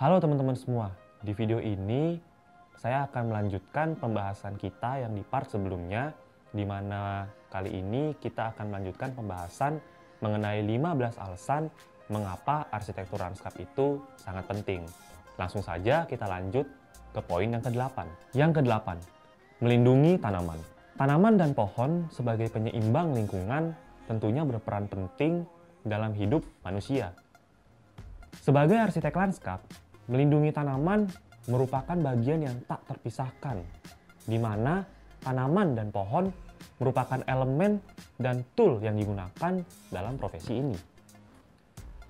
Halo teman-teman semua, di video ini saya akan melanjutkan pembahasan kita yang di part sebelumnya, di mana kali ini kita akan melanjutkan pembahasan mengenai 15 alasan mengapa arsitektur lanskap itu sangat penting. Langsung saja kita lanjut ke poin yang ke-8. Yang ke-8, melindungi tanaman. Tanaman dan pohon sebagai penyeimbang lingkungan tentunya berperan penting dalam hidup manusia. Sebagai arsitek lanskap, melindungi tanaman merupakan bagian yang tak terpisahkan, di mana tanaman dan pohon merupakan elemen dan tool yang digunakan dalam profesi ini.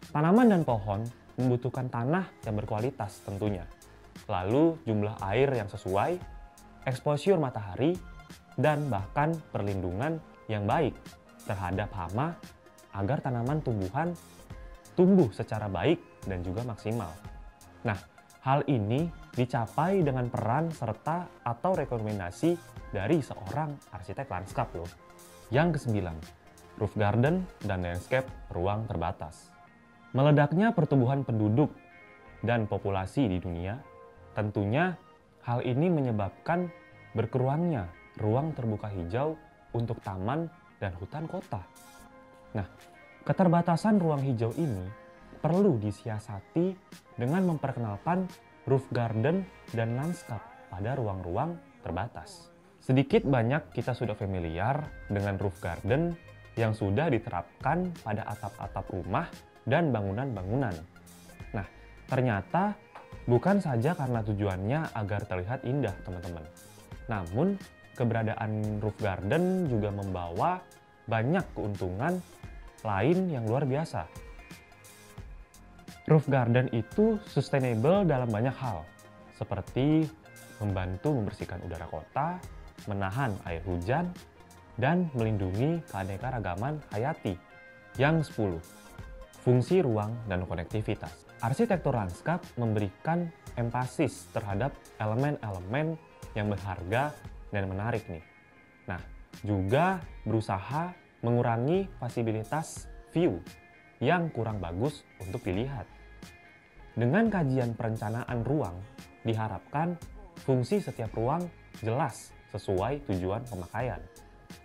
Tanaman dan pohon membutuhkan tanah yang berkualitas tentunya, lalu jumlah air yang sesuai, exposure matahari, dan bahkan perlindungan yang baik terhadap hama agar tanaman tumbuh secara baik dan juga maksimal. Nah, hal ini dicapai dengan peran serta atau rekomendasi dari seorang arsitek lanskap loh. Yang ke-9, roof garden dan landscape ruang terbatas. Meledaknya pertumbuhan penduduk dan populasi di dunia, tentunya hal ini menyebabkan berkurangnya ruang terbuka hijau untuk taman dan hutan kota. Nah, keterbatasan ruang hijau ini perlu disiasati dengan memperkenalkan roof garden dan lanskap pada ruang-ruang terbatas. Sedikit banyak kita sudah familiar dengan roof garden yang sudah diterapkan pada atap-atap rumah dan bangunan-bangunan. Nah, ternyata bukan saja karena tujuannya agar terlihat indah, teman-teman. Namun, keberadaan roof garden juga membawa banyak keuntungan lain yang luar biasa. Roof garden itu sustainable dalam banyak hal, seperti membantu membersihkan udara kota, menahan air hujan, dan melindungi keanekaragaman hayati. Yang 10, fungsi ruang dan konektivitas. Arsitektur lanskap memberikan emphasis terhadap elemen-elemen yang berharga dan menarik nih. Nah, juga berusaha mengurangi visibilitas view yang kurang bagus untuk dilihat. Dengan kajian perencanaan ruang, diharapkan fungsi setiap ruang jelas sesuai tujuan pemakaian,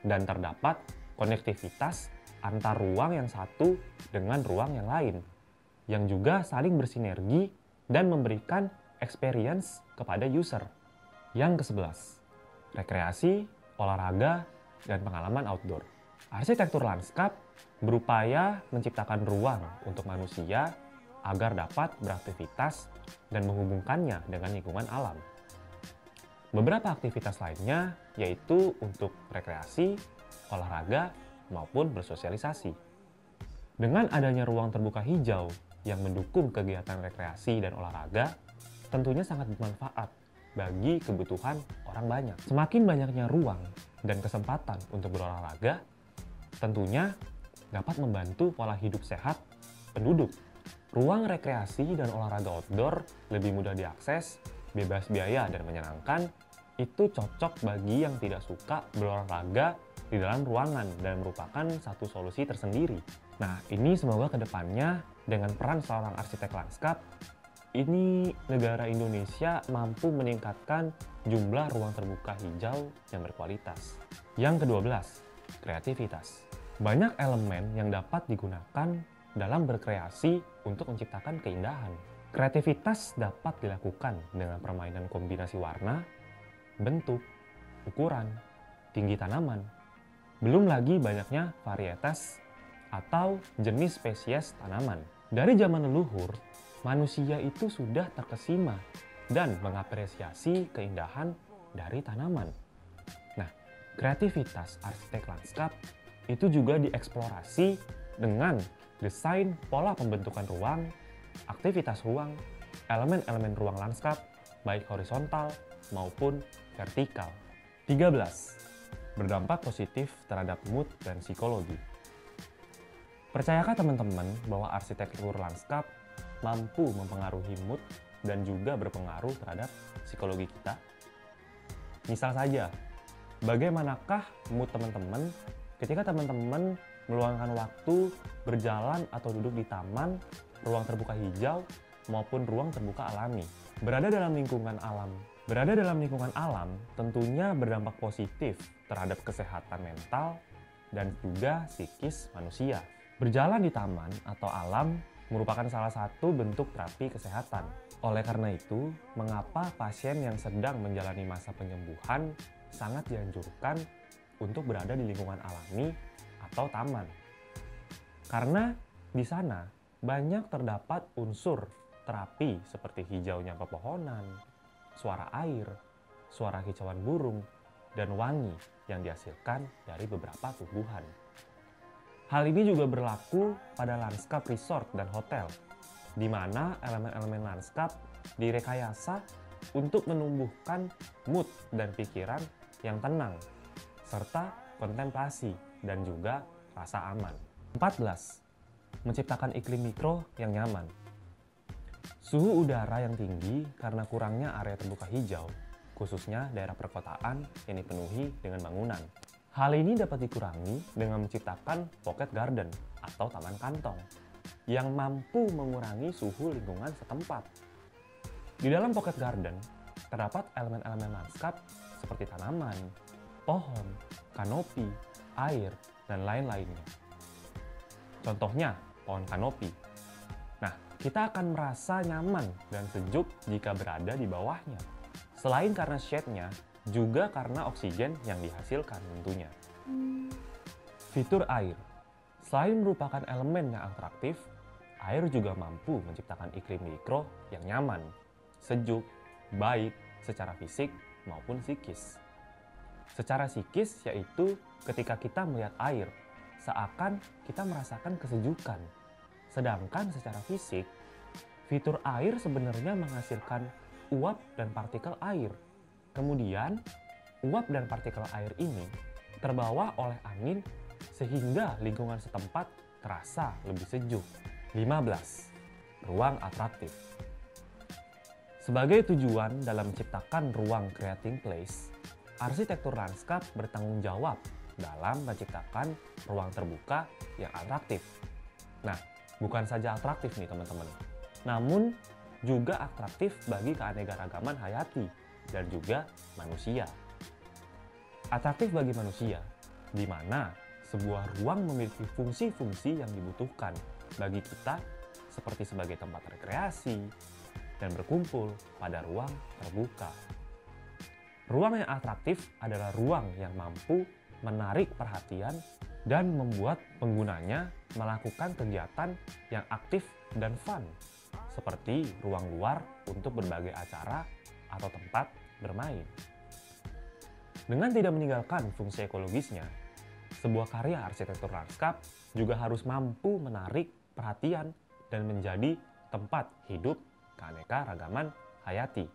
dan terdapat konektivitas antar ruang yang satu dengan ruang yang lain, yang juga saling bersinergi dan memberikan experience kepada user. Yang ke-11, rekreasi, olahraga, dan pengalaman outdoor. Arsitektur lanskap berupaya menciptakan ruang untuk manusia agar dapat beraktivitas dan menghubungkannya dengan lingkungan alam. Beberapa aktivitas lainnya yaitu untuk rekreasi, olahraga, maupun bersosialisasi. Dengan adanya ruang terbuka hijau yang mendukung kegiatan rekreasi dan olahraga, tentunya sangat bermanfaat bagi kebutuhan orang banyak. Semakin banyaknya ruang dan kesempatan untuk berolahraga, tentunya dapat membantu pola hidup sehat penduduk. Ruang rekreasi dan olahraga outdoor lebih mudah diakses, bebas biaya dan menyenangkan. Itu cocok bagi yang tidak suka berolahraga di dalam ruangan dan merupakan satu solusi tersendiri. Nah, ini semoga kedepannya dengan peran seorang arsitek lanskap, ini negara Indonesia mampu meningkatkan jumlah ruang terbuka hijau yang berkualitas. Yang ke-12, kreativitas. Banyak elemen yang dapat digunakan dalam berkreasi untuk menciptakan keindahan. Kreativitas dapat dilakukan dengan permainan kombinasi warna, bentuk, ukuran, tinggi tanaman. Belum lagi banyaknya varietas atau jenis spesies tanaman. Dari zaman leluhur, manusia itu sudah terkesima dan mengapresiasi keindahan dari tanaman. Nah, kreativitas arsitek lanskap itu juga dieksplorasi dengan desain pola pembentukan ruang, aktivitas ruang, elemen-elemen ruang lanskap, baik horizontal maupun vertikal. 13. Berdampak positif terhadap mood dan psikologi. Percayakah teman-teman bahwa arsitektur lanskap mampu mempengaruhi mood dan juga berpengaruh terhadap psikologi kita? Misal saja, bagaimanakah mood teman-teman ketika teman-teman meluangkan waktu berjalan atau duduk di taman, ruang terbuka hijau, maupun ruang terbuka alami. Berada dalam lingkungan alam tentunya berdampak positif terhadap kesehatan mental dan juga psikis manusia. Berjalan di taman atau alam merupakan salah satu bentuk terapi kesehatan. Oleh karena itu, mengapa pasien yang sedang menjalani masa penyembuhan sangat dianjurkan untuk berada di lingkungan alami atau taman. Karena di sana banyak terdapat unsur terapi seperti hijaunya pepohonan, suara air, suara kicauan burung, dan wangi yang dihasilkan dari beberapa tumbuhan. Hal ini juga berlaku pada lanskap resort dan hotel, di mana elemen-elemen lanskap direkayasa untuk menumbuhkan mood dan pikiran yang tenang, serta kontemplasi dan juga rasa aman. 14. Menciptakan iklim mikro yang nyaman. Suhu udara yang tinggi karena kurangnya area terbuka hijau, khususnya daerah perkotaan yang dipenuhi dengan bangunan. Hal ini dapat dikurangi dengan menciptakan pocket garden atau taman kantong yang mampu mengurangi suhu lingkungan setempat. Di dalam pocket garden terdapat elemen-elemen lanskap seperti tanaman, pohon, kanopi, air, dan lain-lainnya. Contohnya, pohon kanopi. Nah, kita akan merasa nyaman dan sejuk jika berada di bawahnya. Selain karena shade-nya, juga karena oksigen yang dihasilkan tentunya. Fitur air. Selain merupakan elemen yang atraktif, air juga mampu menciptakan iklim mikro yang nyaman, sejuk, baik secara fisik maupun psikis. Secara psikis yaitu ketika kita melihat air, seakan kita merasakan kesejukan. Sedangkan secara fisik, fitur air sebenarnya menghasilkan uap dan partikel air. Kemudian, uap dan partikel air ini terbawa oleh angin sehingga lingkungan setempat terasa lebih sejuk. 15. Ruang atraktif. Sebagai tujuan dalam menciptakan ruang creating place, arsitektur lanskap bertanggung jawab dalam menciptakan ruang terbuka yang atraktif. Nah, bukan saja atraktif nih teman-teman, namun juga atraktif bagi keanekaragaman hayati dan juga manusia. Atraktif bagi manusia, di mana sebuah ruang memiliki fungsi-fungsi yang dibutuhkan bagi kita seperti sebagai tempat rekreasi dan berkumpul pada ruang terbuka. Ruang yang atraktif adalah ruang yang mampu menarik perhatian dan membuat penggunanya melakukan kegiatan yang aktif dan fun, seperti ruang luar untuk berbagai acara atau tempat bermain. Dengan tidak meninggalkan fungsi ekologisnya, sebuah karya arsitektur lanskap juga harus mampu menarik perhatian dan menjadi tempat hidup keanekaragaman hayati,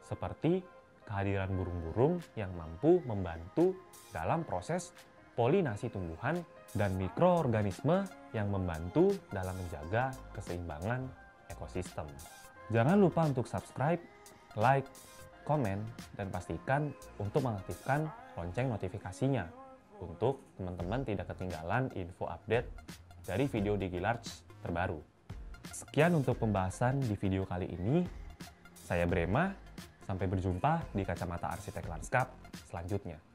seperti kehadiran burung-burung yang mampu membantu dalam proses polinasi tumbuhan dan mikroorganisme yang membantu dalam menjaga keseimbangan ekosistem. Jangan lupa untuk subscribe, like, komen, dan pastikan untuk mengaktifkan lonceng notifikasinya untuk teman-teman tidak ketinggalan info update dari video DigiLarge terbaru. Sekian untuk pembahasan di video kali ini. Saya Brema. Sampai berjumpa di Kacamata Arsitek Lanskap selanjutnya.